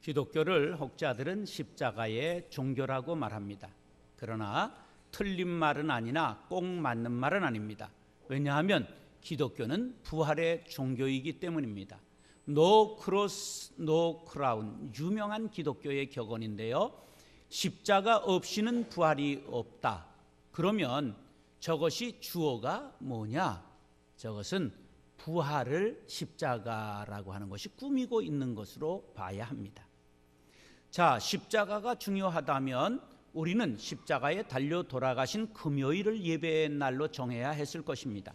기독교를 혹자들은 십자가의 종교라고 말합니다. 그러나 틀린 말은 아니나 꼭 맞는 말은 아닙니다. 왜냐하면 기독교는 부활의 종교이기 때문입니다. No cross, no crown, 유명한 기독교의 격언인데요, 십자가 없이는 부활이 없다. 그러면 저것이 주어가 뭐냐? 저것은 부활을 십자가라고 하는 것이 꾸미고 있는 것으로 봐야 합니다. 자, 십자가가 중요하다면 우리는 십자가에 달려 돌아가신 금요일을 예배의 날로 정해야 했을 것입니다.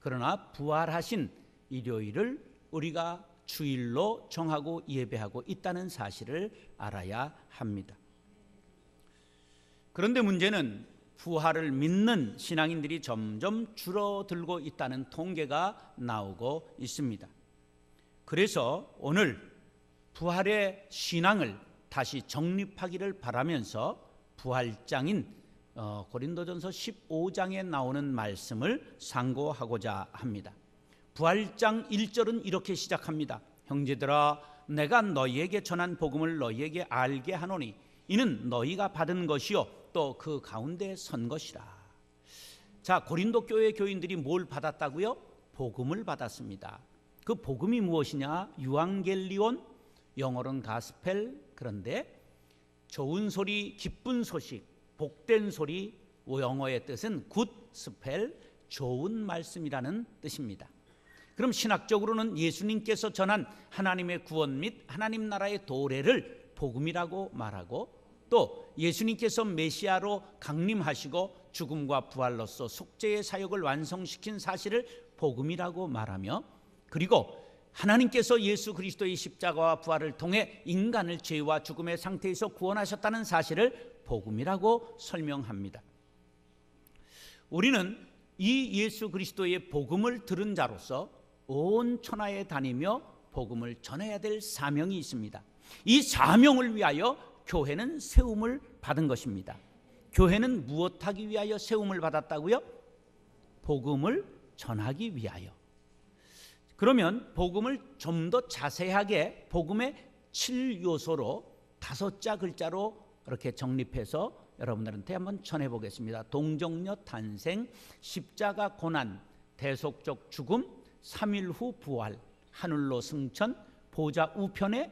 그러나 부활하신 일요일을 우리가 주일로 정하고 예배하고 있다는 사실을 알아야 합니다. 그런데 문제는 부활을 믿는 신앙인들이 점점 줄어들고 있다는 통계가 나오고 있습니다. 그래서 오늘 부활의 신앙을 다시 정립하기를 바라면서 부활장인 고린도전서 15장에 나오는 말씀을 상고하고자 합니다. 부활장 1절은 이렇게 시작합니다. 형제들아, 내가 너희에게 전한 복음을 너희에게 알게 하노니 이는 너희가 받은 것이요 또 그 가운데 선 것이라. 자, 고린도 교회 교인들이 뭘 받았다고요? 복음을 받았습니다. 그 복음이 무엇이냐? 유앙겔리온, 영어로는 가스펠. 그런데 좋은 소리, 기쁜 소식, 복된 소리, 영어의 뜻은 굿스펠, 좋은 말씀이라는 뜻입니다. 그럼 신학적으로는 예수님께서 전한 하나님의 구원 및 하나님 나라의 도래를 복음이라고 말하고, 또 예수님께서 메시아로 강림하시고 죽음과 부활로서 속죄의 사역을 완성시킨 사실을 복음이라고 말하며, 그리고 하나님께서 예수 그리스도의 십자가와 부활을 통해 인간을 죄와 죽음의 상태에서 구원하셨다는 사실을 복음이라고 설명합니다. 우리는 이 예수 그리스도의 복음을 들은 자로서 온 천하에 다니며 복음을 전해야 될 사명이 있습니다. 이 사명을 위하여 교회는 세움을 받은 것입니다. 교회는 무엇하기 위하여 세움을 받았다고요? 복음을 전하기 위하여. 그러면 복음을 좀 더 자세하게 복음의 7요소로 5자 글자로 이렇게 정립해서 여러분들한테 한번 전해보겠습니다. 동정녀 탄생, 십자가 고난, 대속적 죽음, 3일 후 부활, 하늘로 승천, 보좌 우편에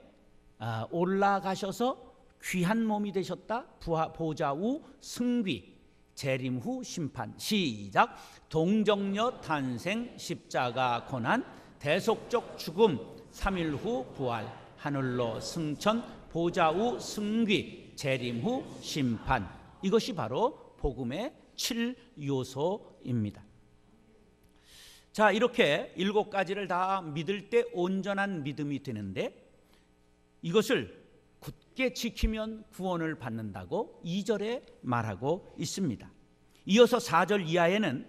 올라가셔서 귀한 몸이 되셨다, 보좌 우 승귀, 재림 후 심판. 시작. 동정녀 탄생, 십자가 고난, 대속적 죽음, 3일 후 부활, 하늘로 승천, 보좌 우 승귀, 재림 후 심판. 이것이 바로 복음의 7요소입니다. 자, 이렇게 7가지를 다 믿을 때 온전한 믿음이 되는데, 이것을 굳게 지키면 구원을 받는다고 2절에 말하고 있습니다. 이어서 4절 이하에는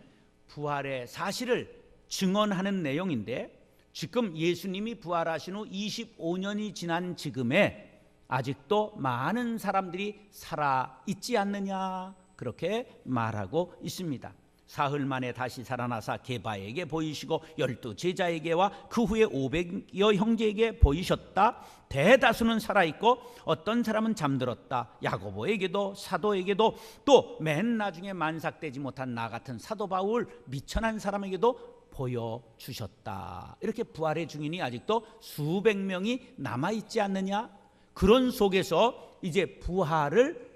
부활의 사실을 증언하는 내용인데, 지금 예수님이 부활하신 후 25년이 지난 지금에 아직도 많은 사람들이 살아있지 않느냐, 그렇게 말하고 있습니다. 사흘 만에 다시 살아나사 게바에게 보이시고 12제자에게와 그 후에 500여 형제에게 보이셨다. 대다수는 살아있고 어떤 사람은 잠들었다. 야고보에게도 사도에게도 또 맨 나중에 만삭되지 못한 나 같은 사도 바울 미천한 사람에게도 보여주셨다. 이렇게 부활의 증인이 아직도 수백 명이 남아있지 않느냐. 그런 속에서 이제 부활을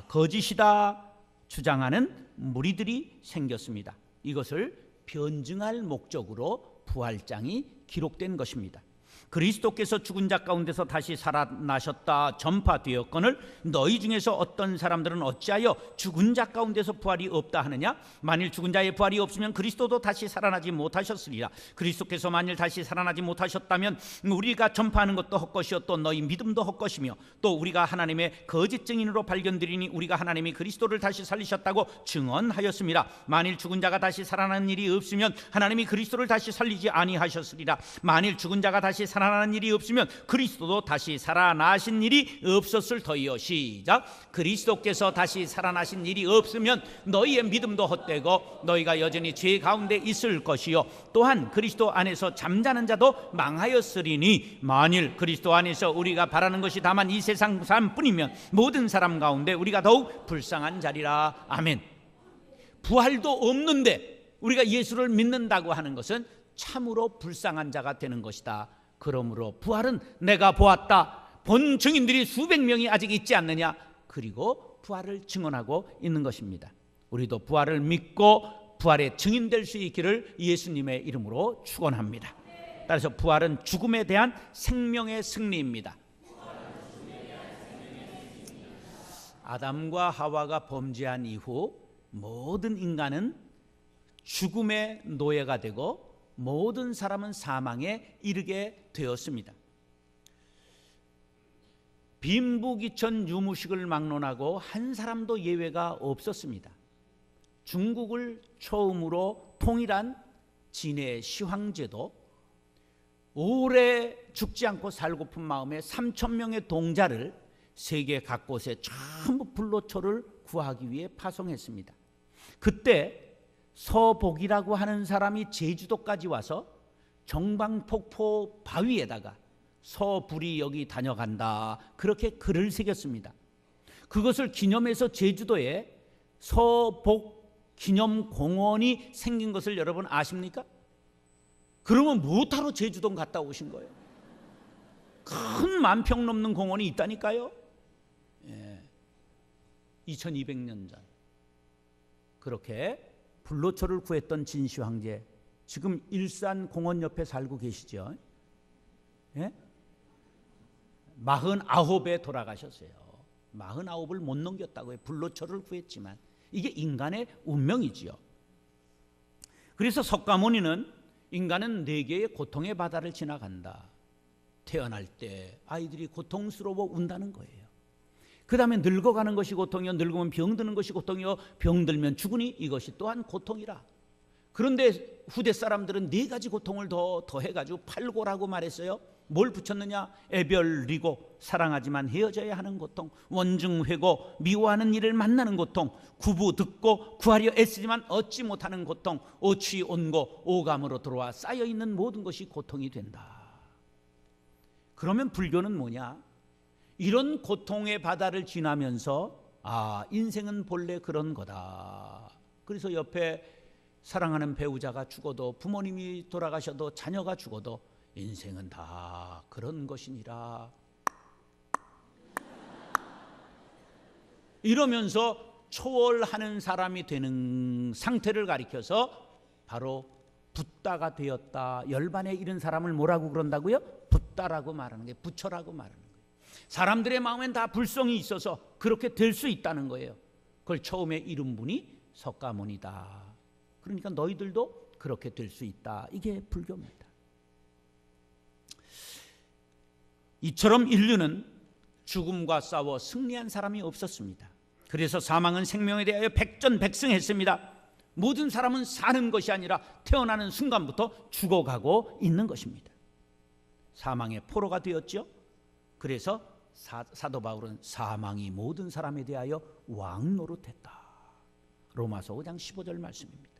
거짓이다 주장하는 무리들이 생겼습니다. 이것을 변증할 목적으로 부활장이 기록된 것입니다. 그리스도께서 죽은 자 가운데서 다시 살아나셨다 전파되었거늘 너희 중에서 어떤 사람들은 어찌하여 죽은 자 가운데서 부활이 없다 하느냐? 만일 죽은 자의 부활이 없으면 그리스도도 다시 살아나지 못하셨으리라. 그리스도께서 만일 다시 살아나지 못하셨다면 우리가 전파하는 것도 헛것이요 또 너희 믿음도 헛것이며 또 우리가 하나님의 거짓 증인으로 발견되리니 우리가 하나님이 그리스도를 다시 살리셨다고 증언하였습니다. 만일 죽은 자가 다시 살아나는 일이 없으면 하나님이 그리스도를 다시 살리지 아니하셨으리라. 만일 죽은 자가 다시 살아나는 일이 없으면 그리스도도 다시 살아나신 일이 없었을 터이요. 시작. 그리스도께서 다시 살아나신 일이 없으면 너희의 믿음도 헛되고 너희가 여전히 죄 가운데 있을 것이요. 또한 그리스도 안에서 잠자는 자도 망하였으리니 만일 그리스도 안에서 우리가 바라는 것이 다만 이 세상 삶뿐이면 모든 사람 가운데 우리가 더욱 불쌍한 자리라. 아멘. 부활도 없는데 우리가 예수를 믿는다고 하는 것은 참으로 불쌍한 자가 되는 것이다. 그러므로 부활은 내가 보았다. 본 증인들이 수백 명이 아직 있지 않느냐. 그리고 부활을 증언하고 있는 것입니다. 우리도 부활을 믿고 부활의 증인될 수 있기를 예수님의 이름으로 축원합니다. 따라서 부활은 죽음에 대한 생명의 승리입니다. 아담과 하와가 범죄한 이후 모든 인간은 죽음의 노예가 되고 모든 사람은 사망에 이르게 되었습니다. 빈부귀천 유무식을 막론하고 한 사람도 예외가 없었습니다. 중국을 처음으로 통일한 진해 시황제도 오래 죽지 않고 살고픈 마음에 3,000명의 동자를 세계 각곳에 전부 불로초를 구하기 위해 파송했습니다. 그때 서복이라고 하는 사람이 제주도까지 와서 정방폭포 바위에다가 서불이 여기 다녀간다 그렇게 글을 새겼습니다. 그것을 기념해서 제주도에 서복 기념공원이 생긴 것을 여러분 아십니까? 그러면 뭐하러 제주도 갔다 오신 거예요? 큰 10,000평 넘는 공원이 있다니까요. 2200년 전 그렇게 불로초를 구했던 진시 황제, 지금 일산 공원 옆에 살고 계시죠? 49에 돌아가셨어요. 49을 못 넘겼다고요. 불로초를 구했지만 이게 인간의 운명이지요. 그래서 석가모니는 인간은 4개의 고통의 바다를 지나간다. 태어날 때 아이들이 고통스러워 운다는 거예요. 그 다음에 늙어가는 것이 고통이요, 늙으면 병드는 것이 고통이요, 병들면 죽으니 이것이 또한 고통이라. 그런데 후대 사람들은 4가지 고통을 더해가지고 팔고라고 말했어요. 뭘 붙였느냐? 애별리고 사랑하지만 헤어져야 하는 고통, 원증회고 미워하는 이를 만나는 고통, 구부 듣고 구하려 애쓰지만 얻지 못하는 고통, 오취온고 오감으로 들어와 쌓여있는 모든 것이 고통이 된다. 그러면 불교는 뭐냐? 이런 고통의 바다를 지나면서 인생은 본래 그런 거다. 그래서 옆에 사랑하는 배우자가 죽어도, 부모님이 돌아가셔도, 자녀가 죽어도 인생은 다 그런 것이니라. 이러면서 초월하는 사람이 되는 상태를 가리켜서 바로 붓다가 되었다. 열반에 이른 사람을 뭐라고 그런다고요? 붓다라고 말하는 게, 부처라고 말하는 거예요. 사람들의 마음엔 다 불성이 있어서 그렇게 될 수 있다는 거예요. 그걸 처음에 이룬 분이 석가모니다. 그러니까 너희들도 그렇게 될 수 있다. 이게 불교입니다. 이처럼 인류는 죽음과 싸워 승리한 사람이 없었습니다. 그래서 사망은 생명에 대하여 백전백승했습니다. 모든 사람은 사는 것이 아니라 태어나는 순간부터 죽어가고 있는 것입니다. 사망의 포로가 되었죠. 그래서 사도 바울은 사망이 모든 사람에 대하여 왕노릇했다. 로마서 5장 15절 말씀입니다.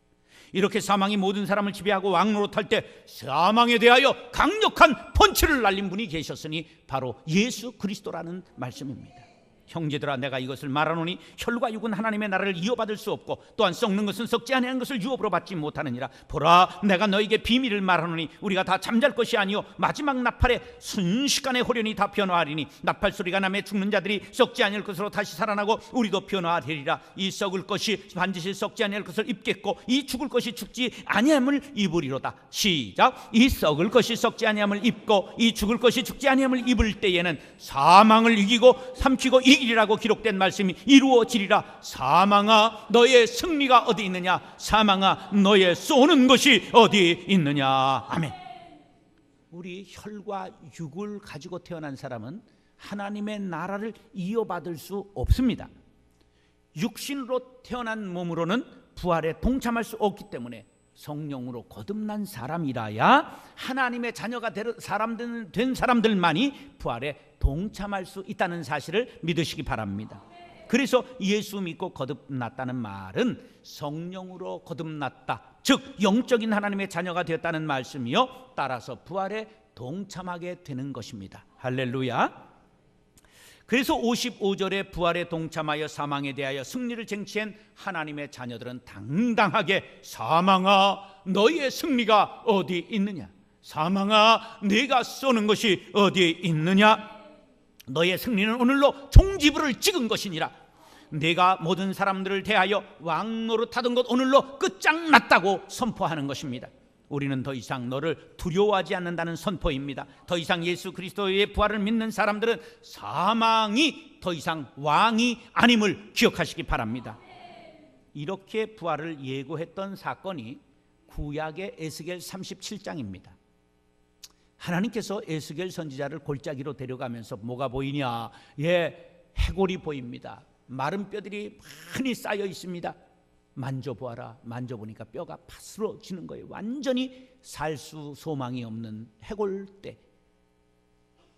이렇게 사망이 모든 사람을 지배하고 왕노릇할 때 사망에 대하여 강력한 펀치를 날린 분이 계셨으니 바로 예수 그리스도라는 말씀입니다. 형제들아, 내가 이것을 말하노니 혈과 육은 하나님의 나라를 이어받을 수 없고 또한 썩는 것은 썩지 아니하는 것을 유업으로 받지 못하느니라. 보라, 내가 너에게 비밀을 말하노니 우리가 다 잠잘 것이 아니요 마지막 나팔에 순식간에 호련히 다 변화하리니 나팔 소리가 나매 죽는 자들이 썩지 아니할 것으로 다시 살아나고 우리도 변화하리라. 이 썩을 것이 반드시 썩지 아니할 것을 입겠고 이 죽을 것이 죽지 아니함을 입으리로다. 시작. 이 썩을 것이 썩지 아니함을 입고 이 죽을 것이 죽지 아니함을 입을 때에는 사망을 이기고 삼키고 이기리라고 기록된 말씀이 이루어지리라. 사망아, 너의 승리가 어디 있느냐? 사망아, 너의 쏘는 것이 어디 있느냐? 아멘. 우리 혈과 육을 가지고 태어난 사람은 하나님의 나라를 이어받을 수 없습니다. 육신으로 태어난 몸으로는 부활에 동참할 수 없기 때문에 성령으로 거듭난 사람이라야 하나님의 자녀가 된 사람들만이 부활에 동참할 수 있다는 사실을 믿으시기 바랍니다. 그래서 예수 믿고 거듭났다는 말은 성령으로 거듭났다, 즉 영적인 하나님의 자녀가 되었다는 말씀이요, 따라서 부활에 동참하게 되는 것입니다. 할렐루야. 그래서 55절에 부활에 동참하여 사망에 대하여 승리를 쟁취한 하나님의 자녀들은 당당하게 사망아 너희의 승리가 어디 있느냐, 사망아 네가 쏘는 것이 어디에 있느냐, 너희의 승리는 오늘로 종지부를 찍은 것이니라. 내가 모든 사람들을 대하여 왕노릇하던 것 오늘로 끝장났다고 선포하는 것입니다. 우리는 더 이상 너를 두려워하지 않는다는 선포입니다. 더 이상 예수 그리스도의 부활을 믿는 사람들은 사망이 더 이상 왕이 아님을 기억하시기 바랍니다. 이렇게 부활을 예고했던 사건이 구약의 에스겔 37장입니다. 하나님께서 에스겔 선지자를 골짜기로 데려가면서 뭐가 보이냐? 해골이 보입니다. 마른 뼈들이 많이 쌓여 있습니다. 만져보아라. 만져보니까 뼈가 파스러지는 거예요. 완전히 살 수 소망이 없는 해골대.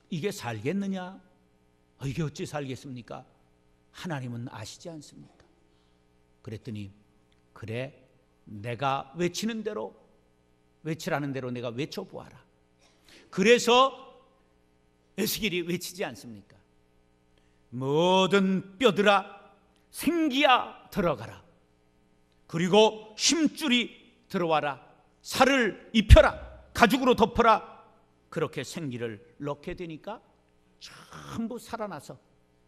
이게 살겠느냐? 이게 어찌 살겠습니까? 하나님은 아시지 않습니까? 그랬더니 그래, 내가 외치는 대로, 외치라는 대로 내가 외쳐보아라. 그래서 에스겔이 외치지 않습니까? 모든 뼈들아 생기야 들어가라. 그리고 힘줄이 들어와라. 살을 입혀라. 가죽으로 덮어라. 그렇게 생기를 넣게 되니까 전부 살아나서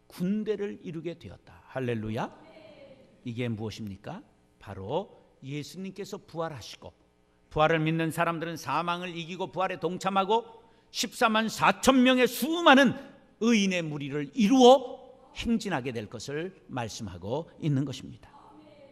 군대를 이루게 되었다. 할렐루야. 이게 무엇입니까? 바로 예수님께서 부활하시고 부활을 믿는 사람들은 사망을 이기고 부활에 동참하고 14만 4천 명의 수많은 의인의 무리를 이루어 행진하게 될 것을 말씀하고 있는 것입니다.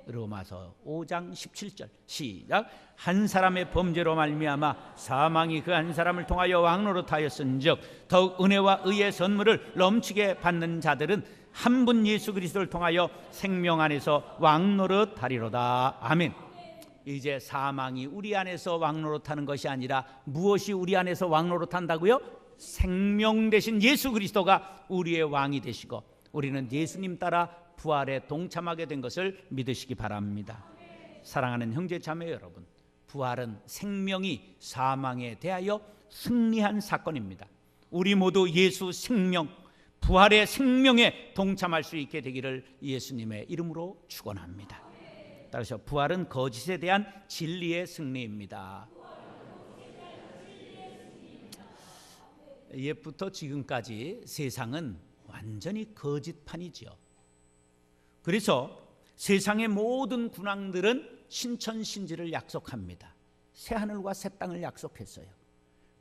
로마서 5장 17절 시작. 한 사람의 범죄로 말미암아 사망이 그 한 사람을 통하여 왕노릇하였은즉 더욱 은혜와 의의 선물을 넘치게 받는 자들은 한 분 예수 그리스도를 통하여 생명 안에서 왕노릇하리로다. 아멘. 이제 사망이 우리 안에서 왕노릇하는 것이 아니라 무엇이 우리 안에서 왕노릇한다고요? 생명 되신 예수 그리스도가 우리의 왕이 되시고 우리는 예수님 따라 부활에 동참하게 된 것을 믿으시기 바랍니다. 사랑하는 형제 자매 여러분, 부활은 생명이 사망에 대하여 승리한 사건입니다. 우리 모두 예수 생명, 부활의 생명에 동참할 수 있게 되기를 예수님의 이름으로 축원합니다. 따라서 부활은 거짓에 대한 진리의 승리입니다. 옛부터 지금까지 세상은 완전히 거짓판이지요. 그래서 세상의 모든 군왕들은 신천신지를 약속합니다. 새하늘과 새 땅을 약속했어요.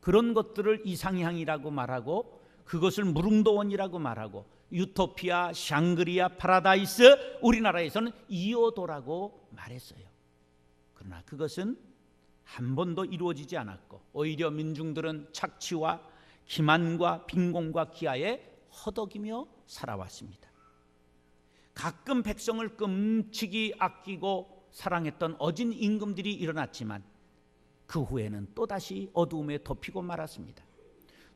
그런 것들을 이상향이라고 말하고 그것을 무릉도원이라고 말하고 유토피아, 샹그리아, 파라다이스, 우리나라에서는 이오도라고 말했어요. 그러나 그것은 한 번도 이루어지지 않았고 오히려 민중들은 착취와 기만과 빈곤과 기아에 허덕이며 살아왔습니다. 가끔 백성을 끔찍이 아끼고 사랑했던 어진 임금들이 일어났지만 그 후에는 또다시 어두움에 덮이고 말았습니다.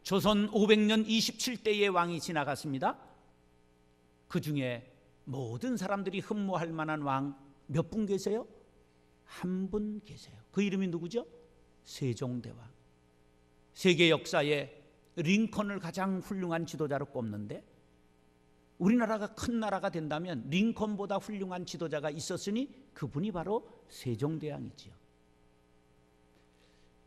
조선 500년 27대의 왕이 지나갔습니다. 그 중에 모든 사람들이 흠모할 만한 왕 몇 분 계세요? 한 분 계세요. 그 이름이 누구죠? 세종대왕. 세계 역사에 링컨을 가장 훌륭한 지도자로 꼽는데 우리나라가 큰 나라가 된다면 링컨보다 훌륭한 지도자가 있었으니 그분이 바로 세종대왕이지요.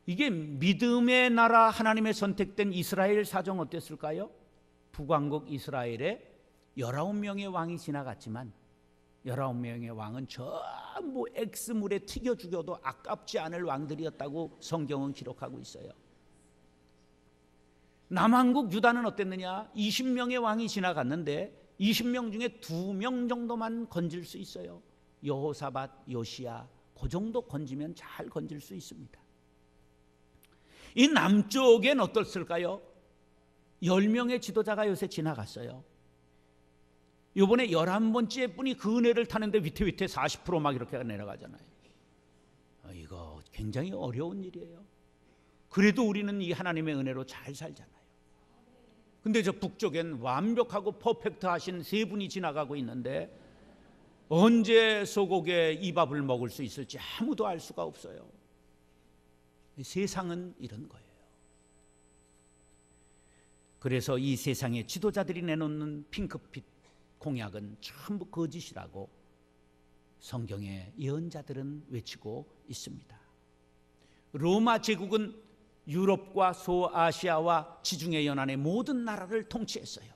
이게 믿음의 나라 하나님의 선택된 이스라엘 사정 어땠을까요? 북왕국 이스라엘에 19명의 왕이 지나갔지만 19명의 왕은 전부 엑스물에 튀겨 죽여도 아깝지 않을 왕들이었다고 성경은 기록하고 있어요. 남한국 유다는 어땠느냐? 20명의 왕이 지나갔는데 20명 중에 2명 정도만 건질 수 있어요. 여호사밧, 요시야, 그 정도 건지면 잘 건질 수 있습니다. 이 남쪽엔 어떻을까요? 10명의 지도자가 요새 지나갔어요. 이번에 11번째 분이 그 은혜를 타는데 위태위태 40% 막 이렇게 내려가잖아요. 이거 굉장히 어려운 일이에요. 그래도 우리는 이 하나님의 은혜로 잘 살잖아요. 근데 저 북쪽엔 완벽하고 퍼펙트 하신 세 분이 지나가고 있는데 언제 소고기에 이 밥을 먹을 수 있을지 아무도 알 수가 없어요. 세상은 이런 거예요. 그래서 이 세상의 지도자들이 내놓는 핑크빛 공약은 전부 거짓이라고 성경의 예언자들은 외치고 있습니다. 로마 제국은 유럽과 소아시아와 지중해 연안의 모든 나라를 통치했어요.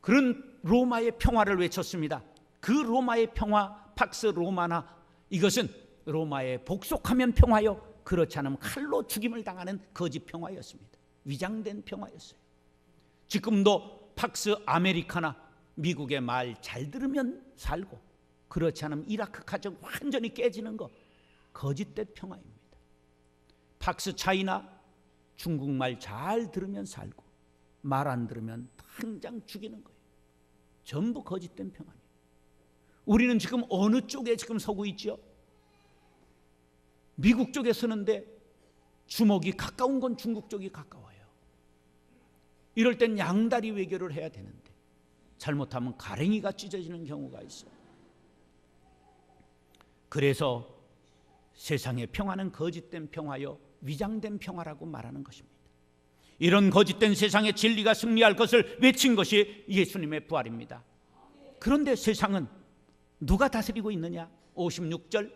그런 로마의 평화를 외쳤습니다. 그 로마의 평화, 팍스 로마나, 이것은 로마에 복속하면 평화요, 그렇지 않으면 칼로 죽임을 당하는 거짓 평화였습니다. 위장된 평화였어요. 지금도 팍스 아메리카나, 미국의 말 잘 들으면 살고, 그렇지 않으면 이라크 가정 완전히 깨지는 거, 거짓된 평화입니다. 팍스 차이나, 중국말 잘 들으면 살고 말 안 들으면 당장 죽이는 거예요. 전부 거짓된 평화입니다. 우리는 지금 어느 쪽에 지금 서고 있죠? 미국 쪽에 서는데 주먹이 가까운 건 중국 쪽이 가까워요. 이럴 땐 양다리 외교를 해야 되는데 잘못하면 가랭이가 찢어지는 경우가 있어요. 그래서 세상의 평화는 거짓된 평화요, 위장된 평화라고 말하는 것입니다. 이런 거짓된 세상의 진리가 승리할 것을 외친 것이 예수님의 부활입니다. 그런데 세상은 누가 다스리고 있느냐? 56절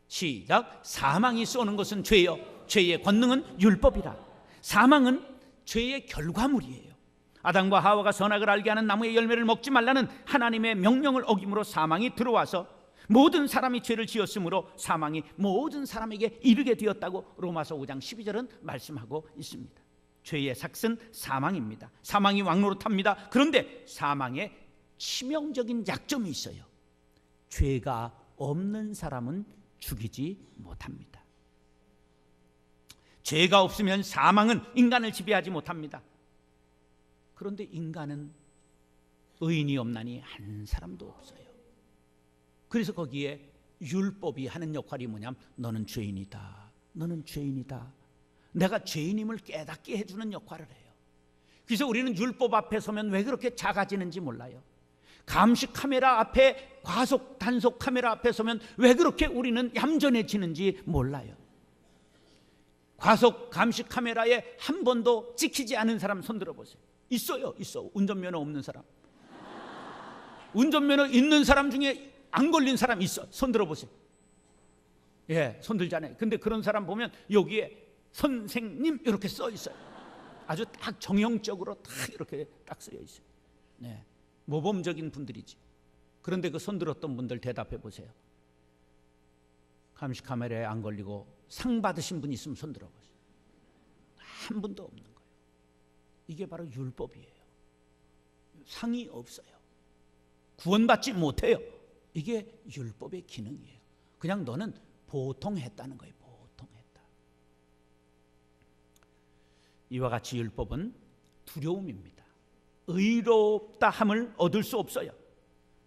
시작. 사망이 쏘는 것은 죄요, 죄의 권능은 율법이라. 사망은 죄의 결과물이에요. 아담과 하와가 선악을 알게 하는 나무의 열매를 먹지 말라는 하나님의 명령을 어김으로 사망이 들어와서 모든 사람이 죄를 지었으므로 사망이 모든 사람에게 이르게 되었다고 로마서 5장 12절은 말씀하고 있습니다. 죄의 삭은 사망입니다. 사망이 왕노릇합니다. 그런데 사망에 치명적인 약점이 있어요. 죄가 없는 사람은 죽이지 못합니다. 죄가 없으면 사망은 인간을 지배하지 못합니다. 그런데 인간은 의인이 없나니 한 사람도 없어요. 그래서 거기에 율법이 하는 역할이 뭐냐면 너는 죄인이다, 너는 죄인이다, 내가 죄인임을 깨닫게 해주는 역할을 해요. 그래서 우리는 율법 앞에 서면 왜 그렇게 작아지는지 몰라요. 감시 카메라 앞에, 과속 단속 카메라 앞에 서면 왜 그렇게 우리는 얌전해지는지 몰라요. 과속 감시 카메라에 한 번도 찍히지 않은 사람 손 들어보세요. 있어요, 있어. 운전면허 없는 사람. 운전면허 있는 사람 중에 안 걸린 사람 있어. 손 들어보세요. 예, 손 들잖아요. 근데 그런 사람 보면 여기에 선생님 이렇게 써 있어요. 아주 딱 정형적으로 딱 이렇게 딱 쓰여 있어요. 네, 모범적인 분들이지. 그런데 그 손 들었던 분들 대답해 보세요. 감시 카메라에 안 걸리고 상 받으신 분 있으면 손 들어보세요. 한 분도 없는 거예요. 이게 바로 율법이에요. 상이 없어요. 구원받지 못해요. 이게 율법의 기능이에요. 그냥 너는 보통 했다는 거예요. 보통 했다. 이와 같이 율법은 두려움입니다. 의롭다 함을 얻을 수 없어요.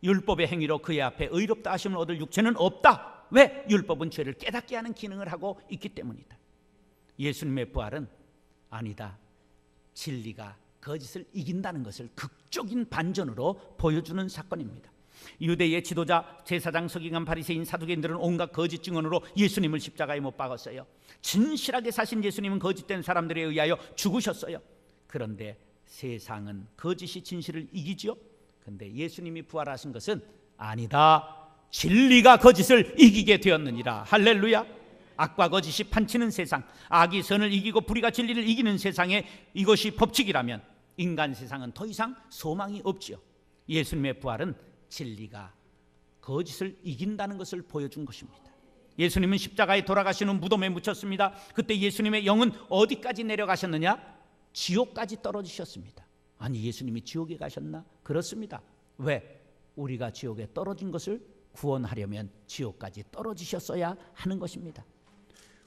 율법의 행위로 그의 앞에 의롭다 하심을 얻을 육체는 없다. 왜? 율법은 죄를 깨닫게 하는 기능을 하고 있기 때문이다. 예수님의 부활은 아니다, 진리가 거짓을 이긴다는 것을 극적인 반전으로 보여주는 사건입니다. 유대의 지도자, 제사장, 서기관, 바리새인, 사두개인들은 온갖 거짓 증언으로 예수님을 십자가에 못 박았어요. 진실하게 사신 예수님은 거짓된 사람들에 의하여 죽으셨어요. 그런데 세상은 거짓이 진실을 이기지요. 그런데 예수님이 부활하신 것은 아니다, 진리가 거짓을 이기게 되었느니라. 할렐루야. 악과 거짓이 판치는 세상, 악이 선을 이기고 불의가 진리를 이기는 세상에 이것이 법칙이라면 인간 세상은 더 이상 소망이 없지요. 예수님의 부활은 진리가 거짓을 이긴다는 것을 보여준 것입니다. 예수님은 십자가에 돌아가시는 무덤에 묻혔습니다. 그때 예수님의 영은 어디까지 내려가셨느냐? 지옥까지 떨어지셨습니다. 아니, 예수님이 지옥에 가셨나? 그렇습니다. 왜? 우리가 지옥에 떨어진 것을 구원하려면 지옥까지 떨어지셨어야 하는 것입니다.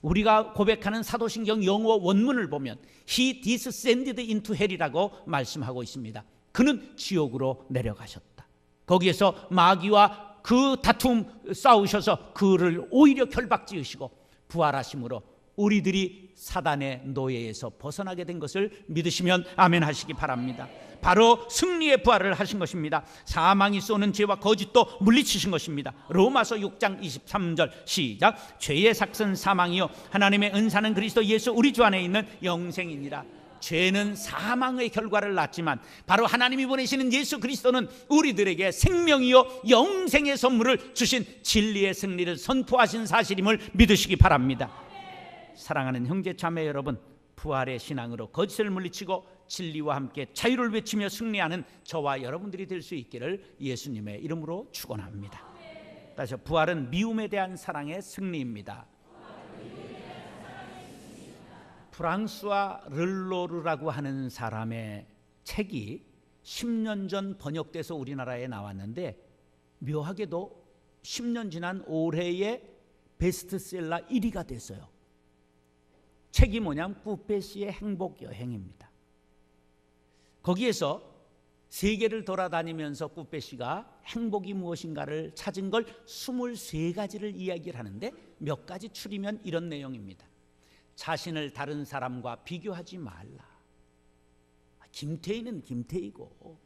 우리가 고백하는 사도신경 영어 원문을 보면 He descended into hell이라고 말씀하고 있습니다. 그는 지옥으로 내려가셨다. 거기에서 마귀와 그 다툼 싸우셔서 그를 오히려 결박지으시고 부활하심으로 우리들이 사단의 노예에서 벗어나게 된 것을 믿으시면 아멘 하시기 바랍니다. 바로 승리의 부활을 하신 것입니다. 사망이 쏘는 죄와 거짓도 물리치신 것입니다. 로마서 6장 23절 시작. 죄의 삭은 사망이요 하나님의 은사는 그리스도 예수 우리 주 안에 있는 영생이니라. 죄는 사망의 결과를 낳지만 바로 하나님이 보내시는 예수 그리스도는 우리들에게 생명이요 영생의 선물을 주신 진리의 승리를 선포하신 사실임을 믿으시기 바랍니다. 사랑하는 형제 자매 여러분, 부활의 신앙으로 거짓을 물리치고 진리와 함께 자유를 외치며 승리하는 저와 여러분들이 될 수 있기를 예수님의 이름으로 축원합니다. 다시 부활은 미움에 대한 사랑의 승리입니다. 프랑스와 르로르라고 하는 사람의 책이 10년 전 번역돼서 우리나라에 나왔는데 묘하게도 10년 지난 올해의 베스트셀러 1위가 됐어요. 책이 뭐냐면 꾸페시의 행복 여행입니다. 거기에서 세계를 돌아다니면서 꾸페시가 행복이 무엇인가를 찾은 걸 23가지를 이야기를 하는데 몇 가지 추리면 이런 내용입니다. 자신을 다른 사람과 비교하지 말라. 김태희는 김태희고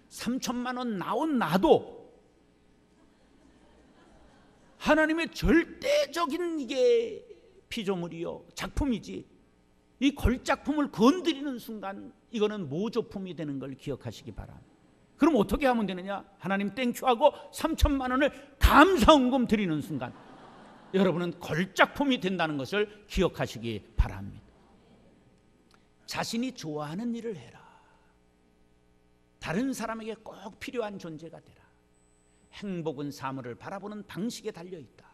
3천만 원 나온 나도 하나님의 절대적인 이게 피조물이요 작품이지, 이 걸작품을 건드리는 순간 이거는 모조품이 되는 걸 기억하시기 바랍니다. 그럼 어떻게 하면 되느냐? 하나님 땡큐하고 3천만 원을 감사헌금 드리는 순간 여러분은 걸작품이 된다는 것을 기억하시기 바랍니다. 자신이 좋아하는 일을 해라. 다른 사람에게 꼭 필요한 존재가 되라. 행복은 사물을 바라보는 방식에 달려있다.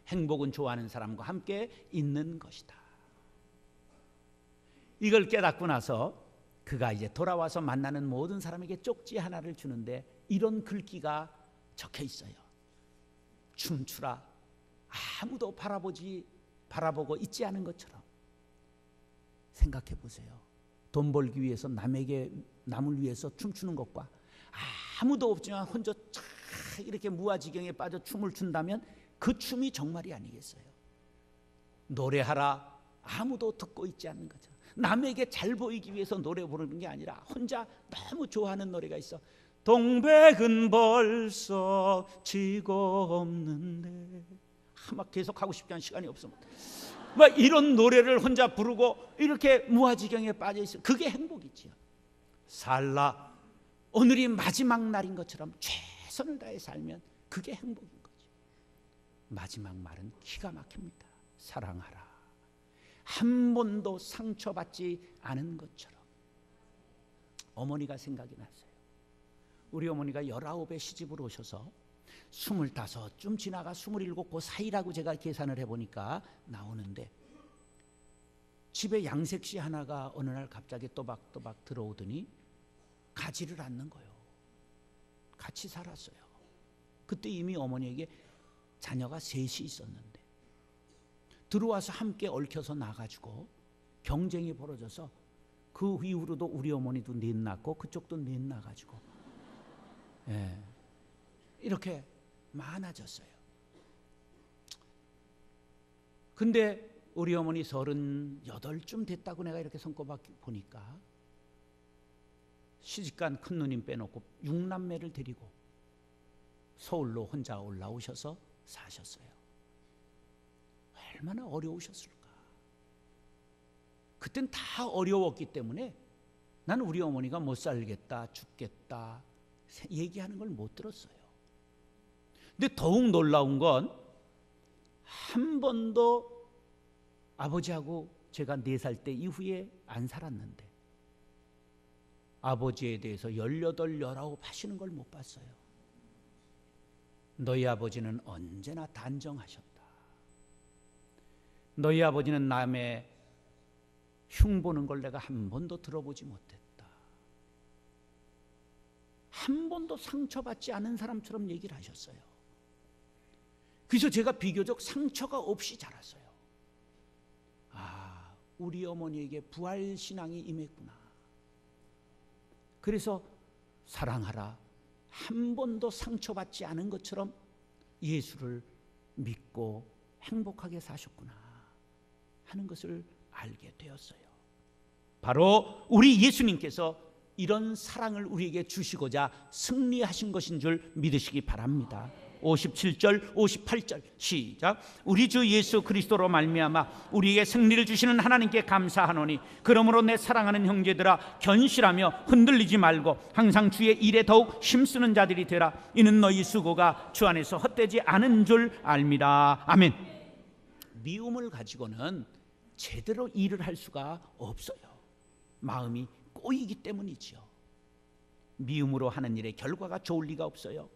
행복은 좋아하는 사람과 함께 있는 것이다. 이걸 깨닫고 나서 그가 이제 돌아와서 만나는 모든 사람에게 쪽지 하나를 주는데 이런 글귀가 적혀 있어요. 춤추라. 아무도 바라보고 있지 않은 것처럼. 생각해 보세요. 돈 벌기 위해서 남을 위해서 춤추는 것과 아무도 없지만 혼자 이렇게 무아지경에 빠져 춤을 춘다면 그 춤이 정말이 아니겠어요? 노래하라. 아무도 듣고 있지 않는 것처럼. 남에게 잘 보이기 위해서 노래 부르는 게 아니라 혼자 너무 좋아하는 노래가 있어. 동백은 벌써 지고 없는데, 막 계속 하고 싶지 않은 시간이 없어. 막 이런 노래를 혼자 부르고 이렇게 무아지경에 빠져 있어. 그게 행복이지요. 살라. 오늘이 마지막 날인 것처럼 최선을 다해 살면 그게 행복인 거죠. 마지막 말은 기가 막힙니다. 사랑하라. 한 번도 상처받지 않은 것처럼. 어머니가 생각이 났어요. 우리 어머니가 19에 시집을 오셔서 25좀 지나가 27 그 사이라고 제가 계산을 해보니까 나오는데, 집에 양색시 하나가 어느 날 갑자기 또박또박 들어오더니 가지를 않는 거예요. 같이 살았어요. 그때 이미 어머니에게 자녀가 셋이 있었는데 들어와서 함께 얽혀서 나가지고 경쟁이 벌어져서 그 이후로도 우리 어머니도 넷 낳고 그쪽도 넷 낳아가지고 이렇게 많아졌어요. 근데 우리 어머니 38쯤 됐다고 내가 이렇게 손꼽아 보니까 시집간 큰 누님 빼놓고 6남매를 데리고 서울로 혼자 올라오셔서 사셨어요. 얼마나 어려우셨을까. 그땐 다 어려웠기 때문에 나는 우리 어머니가 못 살겠다, 죽겠다 얘기하는 걸 못 들었어요. 근데 더욱 놀라운 건 한 번도 아버지하고 제가 4살 때 이후에 안 살았는데 아버지에 대해서 18, 19 하시는 걸 못 봤어요. 너희 아버지는 언제나 단정하셨다. 너희 아버지는 남의 흉보는 걸 내가 한 번도 들어보지 못했다. 한 번도 상처받지 않은 사람처럼 얘기를 하셨어요. 그래서 제가 비교적 상처가 없이 자랐어요. 아, 우리 어머니에게 부활신앙이 임했구나. 그래서 사랑하라. 한 번도 상처받지 않은 것처럼 예수를 믿고 행복하게 사셨구나 하는 것을 알게 되었어요. 바로 우리 예수님께서 이런 사랑을 우리에게 주시고자 승리하신 것인 줄 믿으시기 바랍니다. 57절 58절 시작. 우리 주 예수 그리스도로 말미암아 우리에게 승리를 주시는 하나님께 감사하노니 그러므로 내 사랑하는 형제들아 견실하며 흔들리지 말고 항상 주의 일에 더욱 힘쓰는 자들이 되라. 이는 너희 수고가 주 안에서 헛되지 않은 줄 알미라. 아멘. 미움을 가지고는 제대로 일을 할 수가 없어요. 마음이 꼬이기 때문이죠. 미움으로 하는 일의 결과가 좋을 리가 없어요.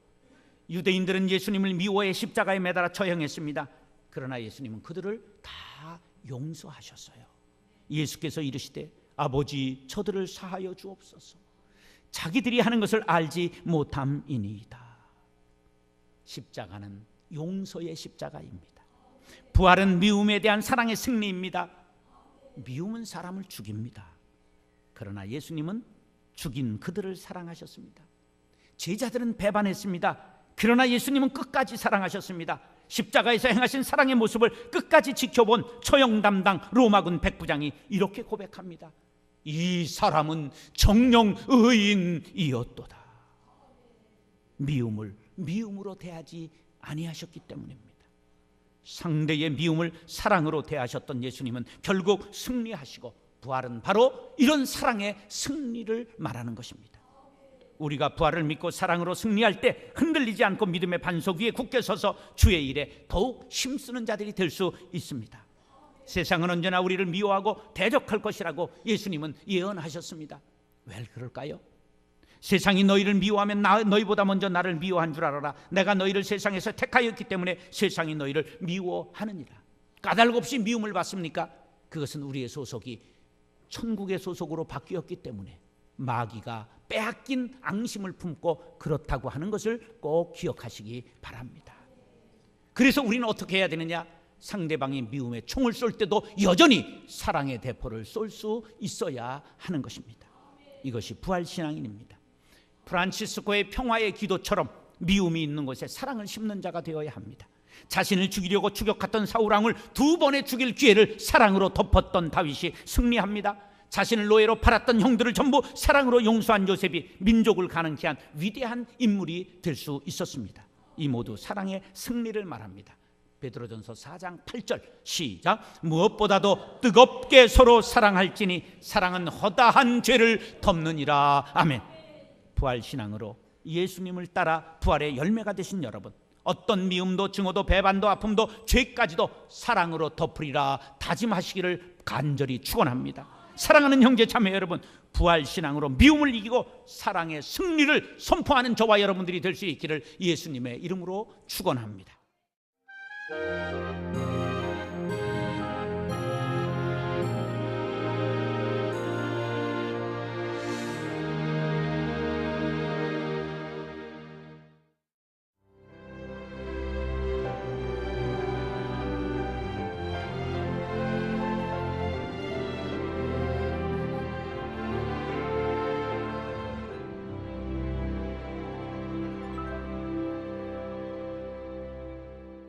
유대인들은 예수님을 미워해 십자가에 매달아 처형했습니다. 그러나 예수님은 그들을 다 용서하셨어요. 예수께서 이르시되 아버지 저들을 사하여 주옵소서 자기들이 하는 것을 알지 못함이니이다. 십자가는 용서의 십자가입니다. 부활은 미움에 대한 사랑의 승리입니다. 미움은 사람을 죽입니다. 그러나 예수님은 죽인 그들을 사랑하셨습니다. 제자들은 배반했습니다. 그러나 예수님은 끝까지 사랑하셨습니다. 십자가에서 행하신 사랑의 모습을 끝까지 지켜본 처형 담당 로마군 백부장이 이렇게 고백합니다. 이 사람은 정령 의인이었도다. 미움을 미움으로 대하지 아니하셨기 때문입니다. 상대의 미움을 사랑으로 대하셨던 예수님은 결국 승리하시고 부활은 바로 이런 사랑의 승리를 말하는 것입니다. 우리가 부활을 믿고 사랑으로 승리할 때 흔들리지 않고 믿음의 반석 위에 굳게 서서 주의 일에 더욱 힘쓰는 자들이 될 수 있습니다. 세상은 언제나 우리를 미워하고 대적할 것이라고 예수님은 예언하셨습니다. 왜 그럴까요? 세상이 너희를 미워하면 너희보다 먼저 나를 미워한 줄 알아라. 내가 너희를 세상에서 택하였기 때문에 세상이 너희를 미워하느니라. 까닭 없이 미움을 받습니까? 그것은 우리의 소속이 천국의 소속으로 바뀌었기 때문에 마귀가 빼앗긴 앙심을 품고 그렇다고 하는 것을 꼭 기억하시기 바랍니다. 그래서 우리는 어떻게 해야 되느냐? 상대방이 미움에 총을 쏠 때도 여전히 사랑의 대포를 쏠 수 있어야 하는 것입니다. 이것이 부활신앙인입니다. 프란치스코의 평화의 기도처럼 미움이 있는 곳에 사랑을 심는 자가 되어야 합니다. 자신을 죽이려고 추격했던 사울왕을 2번의 죽일 기회를 사랑으로 덮었던 다윗이 승리합니다. 자신을 노예로 팔았던 형들을 전부 사랑으로 용서한 요셉이 민족을 가능케 한 위대한 인물이 될 수 있었습니다. 이 모두 사랑의 승리를 말합니다. 베드로전서 4장 8절 시작. 무엇보다도 뜨겁게 서로 사랑할지니 사랑은 허다한 죄를 덮느니라. 아멘. 부활신앙으로 예수님을 따라 부활의 열매가 되신 여러분, 어떤 미움도 증오도 배반도 아픔도 죄까지도 사랑으로 덮으리라 다짐하시기를 간절히 축원합니다. 사랑하는 형제 자매 여러분, 부활신앙으로 미움을 이기고 사랑의 승리를 선포하는 저와 여러분들이 될 수 있기를 예수님의 이름으로 축원합니다.